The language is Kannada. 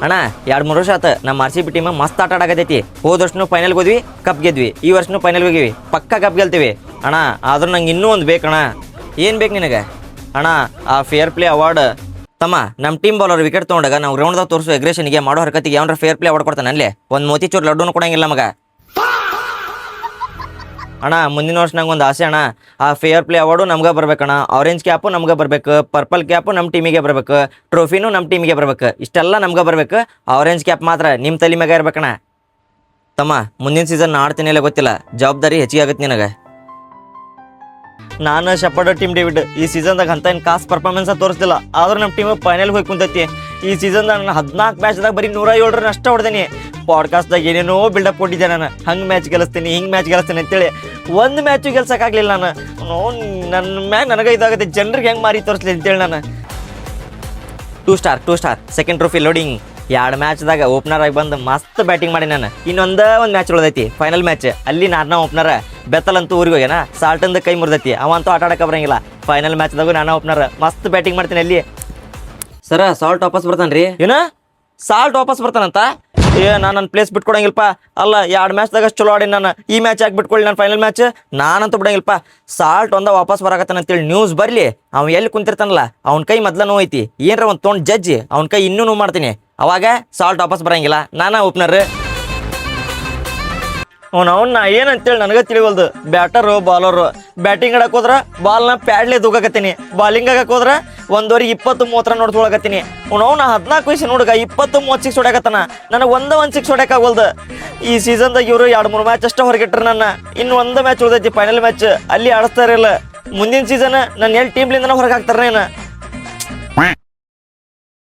ಅಣ್ಣ 2-3 ವರ್ಷ ಆತ ನಮ್ಮ RCB ಟೀಮ್ ಮಸ್ತ್ ಆಟ ಆಡಕತ್ತೈತಿ. ಹೋದ ವರ್ಷನೂ ಫೈನಲ್ಗೆ ಹೋದ್ವಿ, ಕಪ್ ಗೆದ್ವಿ. ಈ ವರ್ಷನೂ ಫೈನಲ್ಗೆ ಹೋಗಿವಿ, ಪಕ್ಕ ಕಪ್ ಗೆಲ್ತೀವಿ ಅಣ್ಣ. ಆದ್ರೂ ನಂಗೆ ಇನ್ನೂ ಒಂದು ಬೇಕಣ್ಣ. ಏನು ಬೇಕು ನಿನಗೆ ಅಣ್ಣ? ಆ ಫೇರ್ ಪ್ಲೇ ಅವಾರ್ಡ್. ತಮ್ಮ ನಮ್ಮ ಟೀಮ್ ಬಾಲರ್ ವಿಕೆಟ್ ತೊಗೊಂಡಾಗ ನಾವು ಗ್ರೌಂಡ್ದಾಗ ತೋರಿಸೋ ಅಗ್ರೆಷನ್ಗೆ ಮಾಡೋ ಹರಕತ್ತಿಗೆ ಯಾವ್ದಾರ ಫೇರ್ ಪ್ಲೇ ಅವಾರ್ಡ್ ಕೊಡ್ತಾನೆ ಅಲ್ಲೇ. ಒಂದು ಮೋತಿಚೂರ್ ಲಡ್ಡೂನು ಕೊಡಂಗಿಲ್ಲ ಮಗ ಅಣ್ಣ. ಮುಂದಿನ ವರ್ಷ ನಂಗೆ ಒಂದು ಆಸೆ ಅಣ್ಣ, ಆ ಫೇರ್ ಪ್ಲೇ ಅವಾರ್ಡು ನಮ್ಗೆ ಬರ್ಬೇಕಣ್ಣ. ಆರೆಂಜ್ ಕ್ಯಾಪು ನಮ್ಗೆ ಬರ್ಬೇಕು, ಪರ್ಪಲ್ ಕ್ಯಾಪು ನಮ್ಮ ಟೀಮಿಗೆ ಬರ್ಬೇಕು, ಟ್ರೋಫಿನೂ ನಮ್ಮ ಟೀಮಿಗೆ ಬರ್ಬೇಕು. ಇಷ್ಟೆಲ್ಲ ನಮ್ಗೆ ಬರ್ಬೇಕು. ಆರೆಂಜ್ ಕ್ಯಾಪ್ ಮಾತ್ರ ನಿಮ್ಮ ತಲೆ ಮ್ಯಾಗ ಇರ್ಬೇಕಣ್ಣ. ತಮ್ಮ ಮುಂದಿನ ಸೀಸನ್ ಆಡ್ತೀನಿ ಇಲ್ಲ ಗೊತ್ತಿಲ್ಲ, ಜವಾಬ್ದಾರಿ ಹೆಚ್ಚಿಗೆ ಆಗುತ್ತೆ ನಿನಗೆ. ನಾನು ಶಪರ್ಡ್ ಟೀಮ್ ಡೇವಿಡ್ ಈ ಸೀಸನ್ದಾಗ ಅಂತ ಏನು ಕಾಸು ಪರ್ಫಾರ್ಮೆನ್ಸ್ ತೋರಿಸ್ತಿಲ್ಲ, ಆದ್ರೂ ನಮ್ಮ ಟೀಮ್ ಫೈನಲ್ಗೆ ಹೋಗಿ ಕುಂತೈತಿ. ಈ ಸೀಸನ್ದಾಗ ನಾನು 14 ಮ್ಯಾಚ್ದಾಗ ಬರೀ 107 ರನ್ ಅಷ್ಟೇ ಹೊಡೆದೇನಿ. ಪಾಡ್ಕಾಸ್ಟ್ದಾಗ ಏನೇನೋ ಬಿಲ್ಡಪ್ ಕೊಟ್ಟಿದ್ದೆ ನಾನು, ಹಂಗೆ ಮ್ಯಾಚ್ ಗೆಲ್ಲಿಸ್ತೀನಿ, ಹಿಂಗೆ ಮ್ಯಾಚ್ ಗೆಲ್ಲಿಸ್ತೀನಿ ಅಂತೇಳಿ. ಒಂದು ಮ್ಯಾಚು ಗೆಲ್ಸೋಕ್ಕಾಗಲಿಲ್ಲ ನಾನು. ನನ್ನ ಮ್ಯಾಗ ನನಗೆ ಇದಾಗುತ್ತೆ, ಜನರಿಗೆ ಹೆಂಗೆ ಮಾರಿ ತೋರಿಸ್ಲಿ ಅಂತೇಳಿ ನಾನು. 2 ಸ್ಟಾರ್ ಸೆಕೆಂಡ್ ಟ್ರೋಫಿ ಲೋಡಿಂಗ್. 2 ಮ್ಯಾಚ್ದಾಗ ಓಪನರ್ ಆಗಿ ಬಂದು ಮಸ್ತ್ ಬ್ಯಾಟಿಂಗ್ ಮಾಡಿ ನಾನು. ಇನ್ನೊಂದು ಮ್ಯಾಚ್ ಉಳ್ದೈತಿ, ಫೈನಲ್ ಮ್ಯಾಚ್. ಅಲ್ಲಿ ನಾನು ಓಪನರ್. ಬೆತ್ತಲಂತೂ ಊರಿಗೆ ಹೋಗ್ಯಾನ, ಸಾಲ್ಟಂದ ಕೈ ಮುರಿದೈತಿ, ಅವಂತೂ ಆಟ ಆಡಕ್ಕೆ ಬರಂಗಿಲ್ಲ. ಫೈನಲ್ ಮ್ಯಾಚ್ದಾಗೂ ನಾನು ಓಪನರ್ ಮಸ್ತ್ ಬ್ಯಾಟಿಂಗ್ ಮಾಡ್ತೀನಿ ಅಲ್ಲಿ. ಸರ ಸಾಲ್ಟ್ ವಾಪಸ್ ಬರ್ತಾನೆ ರೀ. ಏನ ಸಾಲ್ಟ್ ವಾಪಸ್ ಬರ್ತಾನಂತ? ನಾನು ನನ್ನ ಪ್ಲೇಸ್ ಬಿಟ್ಕೊಡಂಗಿಲ್ಲಪ್ಪ. ಅಲ್ಲ 2 ಮ್ಯಾಚ್ದಾಗ ಅಷ್ಟು ಚಲೋ ಆಡಿ ನಾನು, ಈ ಮ್ಯಾಚ್ ಯಾಕೆ ಬಿಟ್ಕೊಳ್ಳಿ ನಾನು ಫೈನಲ್ ಮ್ಯಾಚ್? ನಾನಂತೂ ಬಿಡಂಗಿಲ್ಲಪ್ಪ. ಸಾಲ್ಟ್ ವಾಪಸ್ ಬರಾಕತ್ತಾನ ಅಂತೇಳಿ ನ್ಯೂಸ್ ಬರಲಿ. ಅವ್ನು ಎಲ್ಲಿ ಕುಂತಿರ್ತಾನಲ್ಲ ಅವ್ನ ಕೈ ಮೊದ್ಲ ನೋವು ಐತಿ, ಏನರ ಒಂದು ತೊಗೊಂಡು ಜಜ್ಜಿ ಅವ್ನ ಕೈ ಇನ್ನೂ ನೋವು ಮಾಡ್ತೀನಿ. ಅವಾಗ ಸಾಲ್ಟ್ ವಾಪಸ್ ಬರಂಗಿಲ್ಲ, ನಾನಾ ಓಪನರ್. ಅವ್ನ ಏನಂತೇಳಿ ನನಗೆ ತಿಳಿವಲ್ದು. ಬ್ಯಾಟರು ಬಾಲರು ಬ್ಯಾಟಿಂಗ್ ಆಡಕ್ಕೆ ಹೋದ್ರೆ ಬಾಲ್ನ ಪ್ಯಾಡ್ಲೆ ದೂಗಾಕತ್ತೀನಿ, ಬಾಲಿಂಗ್ ಆಗಕ್ಕೆ ಹೋದ್ರೆ 1 20-30 ರನ್ ನೋಡ್ಕೊಳಕತ್ತೀನಿ. ಅವ್ನ 14 ವಯಸ್ಸಿನ ಹುಡುಗ 20-30 ಸಿಕ್ಸ್ ಹೊಡ್ಯಾಕತ್ತಾನ, ನನಗೆ ಒಂದು ಸಿಕ್ಸ್ ಹೊಡ್ಯಾಕಾಗಲ್ದು. ಈ ಸೀಸನ್ದಾಗ ಇವರು 2-3 ಮ್ಯಾಚ್ ಅಷ್ಟೇ ಹೊರಗಿಟ್ರೆ ನನ್ನ. ಇನ್ನು ಒಂದು ಮ್ಯಾಚ್ ಉಳ್ದೈತಿ, ಫೈನಲ್ ಮ್ಯಾಚ್. ಅಲ್ಲಿ ಆಡಿಸ್ತಾ ಇರಲ್ಲ. ಮುಂದಿನ ಸೀಸನ್ ನನ್ನ ಎಲ್ಲಿ ಟೀಮ್ಲಿಂದನೇ ಹೊರಗೆ ಹಾಕ್ತಾರೆ.